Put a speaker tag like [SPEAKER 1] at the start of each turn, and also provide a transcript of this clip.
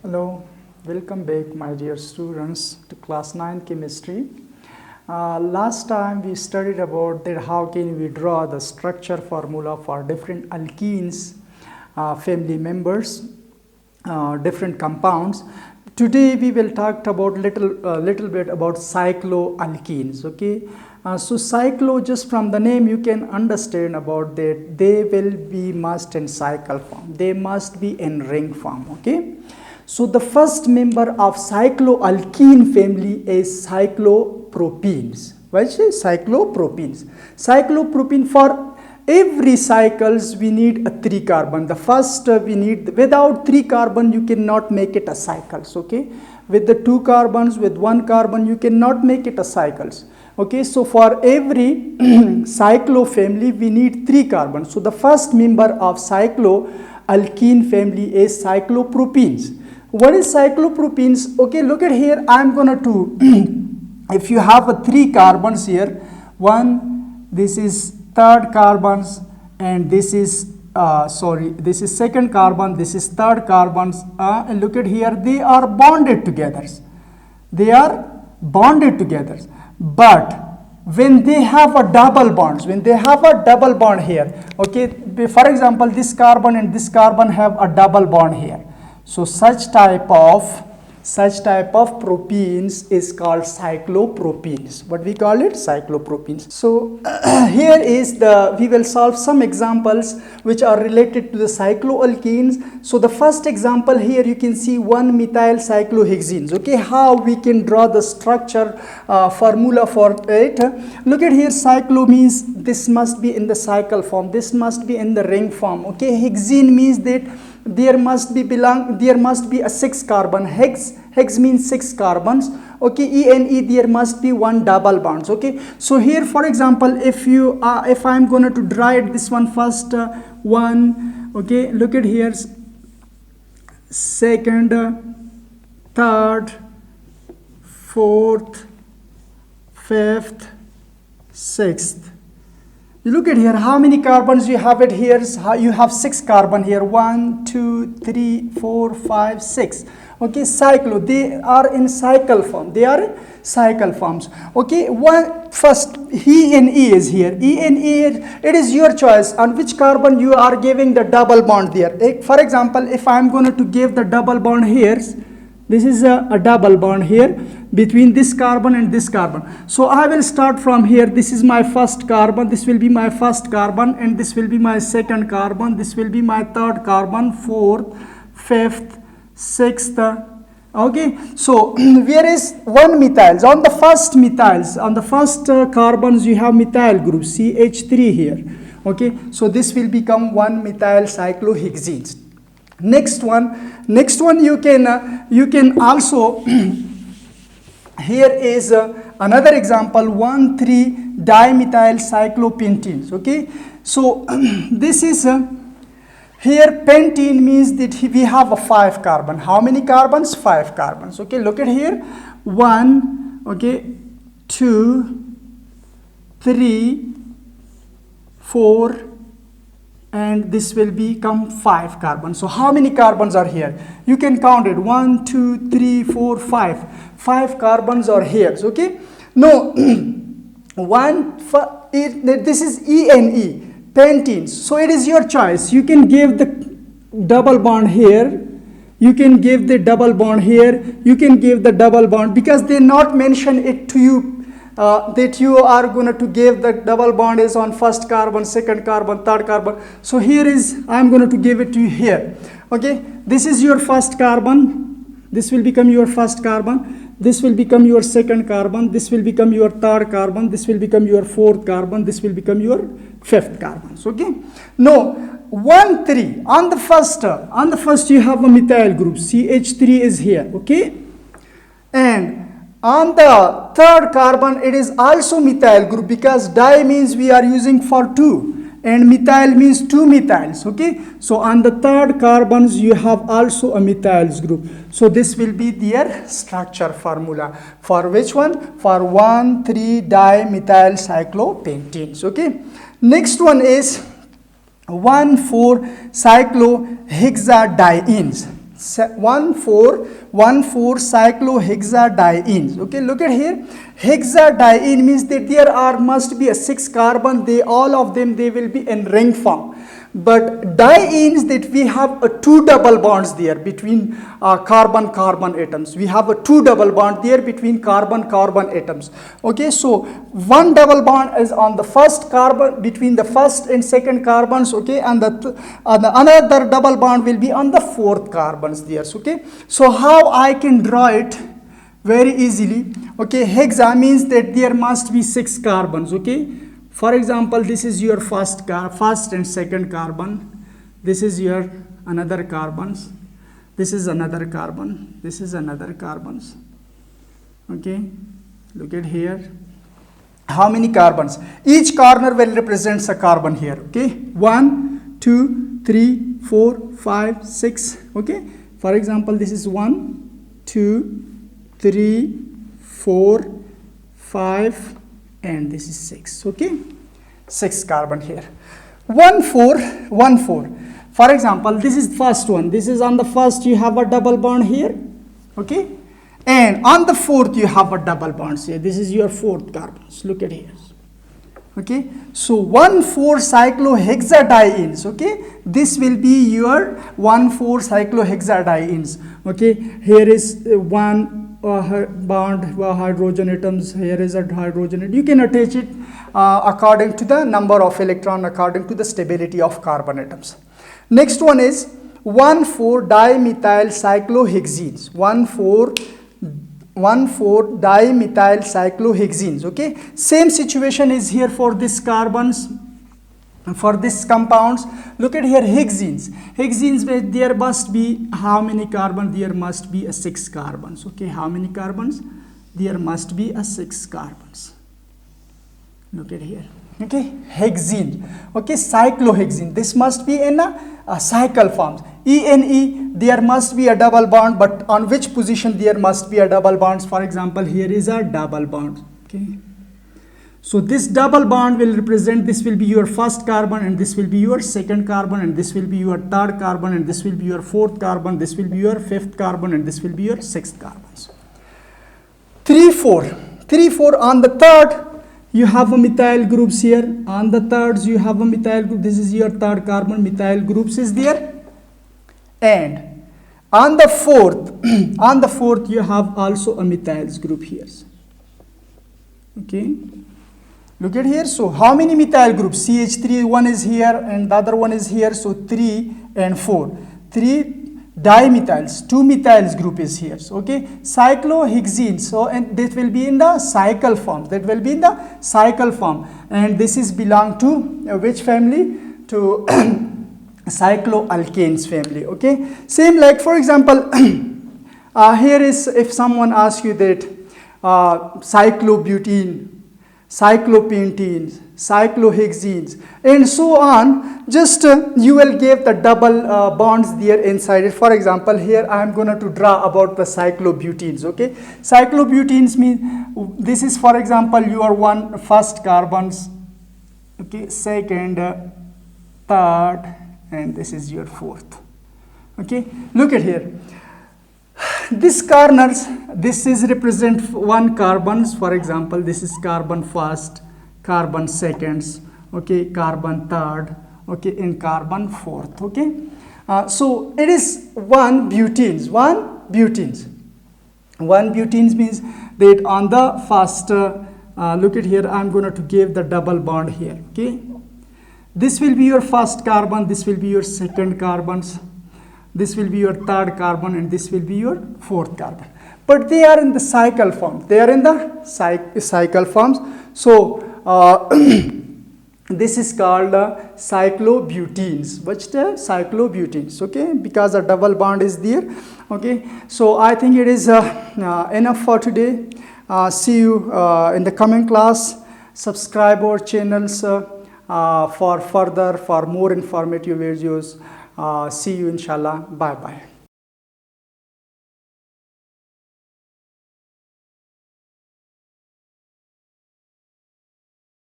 [SPEAKER 1] Hello, welcome back my dear students to class 9 chemistry. Last time we studied about that how can we draw the structure formula for different alkenes family members, different compounds. Today we will talk about little bit about cycloalkenes. Okay, so cyclo, just from the name you can understand about that they will be must in cycle form. They must be in ring form. Okay. So the first member of cycloalkene family is cyclopropenes. Which is cyclopropenes. Cyclopropene, for every cycles we need a 3 carbon. The first we need, without 3 carbon you cannot make it a cycles. Okay, with the 2 carbons, with 1 carbon you cannot make it a cycles. Okay, so for every cyclo family we need 3 carbons. So the first member of cycloalkene family is cyclopropenes. What is cyclopropenes? Okay, look at here. I am gonna to if you have a 3 carbons here, this is third carbons, and this is this is second carbon, this is third carbons, and look at here, they are bonded together. They are bonded together. But when they have a double bonds, when they have a double bond here, okay, for example, this carbon and this carbon have a double bond here. So such type of propenes is called cyclopropenes. What we call it? Cyclopropenes. So here is we will solve some examples which are related to the cycloalkenes. So the first example here you can see 1-methyl cyclohexenes. Okay, how we can draw the structure formula for it. Look at here, cyclo means this must be in the cycle form, this must be in the ring form. Okay, hexene means that there must be a 6 carbon. Hex means 6 carbons. Okay, ene, there must be 1 double bonds. Okay, so here for example, if I'm going to write this one first, 1, okay, look at here, second, third, fourth, fifth, sixth. You look at here, how many carbons you have it here? You have 6 carbon here. 1, 2, 3, 4, 5, 6. Okay, cyclo, they are in cycle form. They are in cycle forms. Okay, first ene is here. ene, it is your choice on which carbon you are giving the double bond there. For example, if I am going to give the double bond here, this is a double bond here between this carbon and this carbon. So I will start from here. This is my first carbon, this will be my first carbon, and this will be my second carbon, this will be my third carbon, fourth, fifth, sixth. Okay, so where is 1-methyls? On the first methyls, on the first carbons you have methyl group CH3 here. Okay, so this will become 1-methyl cyclohexenes. Next one you can also here is another example, 1,3-dimethyl cyclopentenes. Okay, so this is here pentene means that we have a 5 carbon. How many carbons? 5 carbons. Okay, look at here, 1, okay, 2, 3, 4, and this will become 5 carbons. So how many carbons are here? You can count it, 1, 2, 3, 4, 5. 5 carbons are here. Okay, no, this is ene, pentenes. So it is your choice. You can give the double bond here, you can give the double bond here, you can give the double bond, because they not mention it to you that you are going to give the double bond is on first carbon, second carbon, third carbon. So here is, I am going to give it to you here. Okay, this is your first carbon, this will become your first carbon, this will become your second carbon, this will become your third carbon, this will become your fourth carbon, this will become your fifth carbon. Okay, no, 1, 3 on the first you have a methyl group, CH3 is here. Okay, and on the third carbon it is also methyl group, because di means we are using for 2 and methyl means 2 methyls. Okay, so on the third carbons you have also a methyls group. So this will be their structure formula. For which one? For 1,3-dimethyl cyclopentenes. Okay, next one is 1,4-cyclohexadienes. cyclohexadienes. Okay, look at here. Hexadiene means that there must be a 6 carbon. All of them will be in ring form. But dienes, that we have a 2 double bonds there between carbon-carbon atoms. We have a 2 double bond there between carbon-carbon atoms. Okay, so 1 double bond is on the first carbon, between the first and second carbons. Okay, and the another double bond will be on the 4th carbons there. Okay, so how I can draw it very easily? Okay, hexa means that there must be 6 carbons. Okay, for example, this is your first and second carbon. This is your another carbons. This is another carbon. This is another carbons. Okay, look at here. How many carbons? Each corner will represents a carbon here. Okay, 1, 2, 3, 4, 5, 6. Okay, for example, this is 1, 2, 3, 4, 5. And this is 6. Okay, 6 carbon here. 1, 4, 1, 4. For example, this is first one. This is on the first, you have a double bond here. Okay, and on the 4th you have a double bond here. This is your 4th carbons. Look at here. Okay, so 1, 4 cyclohexadienes. Okay, this will be your 1, 4 cyclohexadienes. Okay, here is one bond hydrogen atoms. Here is a hydrogen atom. You can attach it according to the number of electron, according to the stability of carbon atoms. Next one is 1, 4 dimethyl cyclohexenes. 1, 4 dimethyl cyclohexenes. Okay, same situation is here for this carbons. For this compounds, look at here, hexenes. Hexenes, there must be how many carbons? There must be a 6 carbons. Okay, how many carbons? There must be a 6 carbons. Look at here. Okay, hexene. Okay, cyclohexene. This must be in a cycle forms. ENE, there must be a double bond, but on which position there must be a double bonds? For example, here is a double bond. Okay. So this double bond will represent, this will be your first carbon, and this will be your second carbon, and this will be your third carbon, and this will be your 4th carbon, this will be your 5th carbon, and this will be your 6th carbons. 3, 4. 3, 4 on the 3rd, you have a methyl groups here. On the 3rd, you have a methyl group. This is your 3rd carbon, methyl groups is there. And on the 4th, on the 4th, you have also a methyls group here. Okay. Look at here. So how many methyl groups? CH3, one is here and the other one is here. So 3 and 4. 3 dimethyls, 2 methyls group is here. So, okay. Cyclohexene. So, and that will be in the cycle form. That will be in the cycle form. And this is belong to which family? To cycloalkanes family. Okay. Same like, for example, here is, if someone asks you that cyclobutene, cyclopentenes, cyclohexenes, and so on, just you will give the double bonds there inside it. For example, here I am going to draw about the cyclobutenes. Okay, cyclobutenes mean this is, for example, your first carbons, okay, second, third, and this is your 4th. Okay, look at here. This corners, this is represent 1 carbons. For example, this is carbon first, carbon seconds, okay, carbon third, okay, and carbon 4th. Okay, so it is 1 butenes. 1 butenes. 1 butenes means that on the first, look at here, I'm going to give the double bond here. Okay, this will be your first carbon, this will be your second carbons, this will be your 3rd carbon, and this will be your 4th carbon. But they are in the cycle form. They are in the cycle forms. So this is called cyclobutenes. What's the cyclobutenes? Okay, because a double bond is there. Okay, so I think it is enough for today. See you in the coming class. Subscribe our channels for more informative videos. See you inshallah. Bye bye.